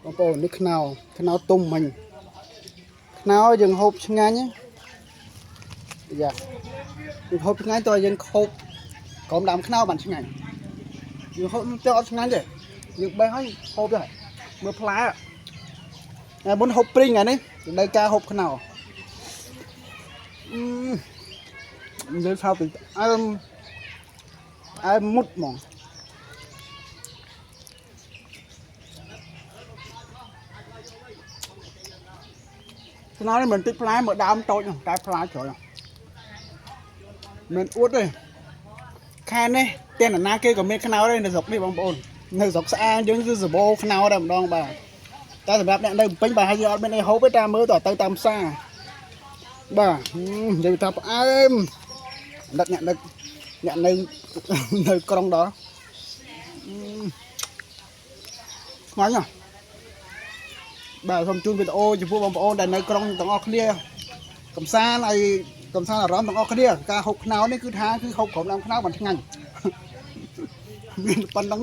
បងប្អូននេះខ្នោទុំមិញខ្នោយើងហូបឆ្ងាញ់យ៉ាយើងហូបឆ្ងាញ់តើយើងហូបក្រុមដើមខ្នោបានឆ្ងាញ់យើងហូបទៅអត់ឆ្ងាញ់ទេយើងបេះហើយហូបទៅមើលផ្លែតែមុនហូបព្រីងថ្ងៃនេះនៅការហូបខ្នោនិយាយថាទៅអើមុតហ្មងខ្នោនេះមិនតិចផ្លែមើលដើមតូចតែផ្លែច្រើនមិនអួតទេខែនេះតែណាគេក៏មានខ្នោដែរនៅស្រុកនេះបងប្អូននៅស្រុកស្អាងយើងគឺសបោខ្នោតែម្ដងបាទតែសម្រាប់អ្នកនៅពេញបើហើយយើងអត់មានអីហូបទេតាមមើលទៅតាមផ្សារបាទនិយាយថាផ្អែមដឹកអ្នកនៅក្រុងដល់ខ្លាញ់ណាស់បាទសូមជូនវីដេអូចំពោះបងប្អូនដែលនៅក្រុងទាំងអស់គ្នាកំសាន្តអារម្មណ៍ទាំងអស់គ្នាការហូបខ្នោនេះគឺថាគឺហូបក្រុមដើមខ្នោបានឆ្ងាញ់មានប៉ុណ្្នឹង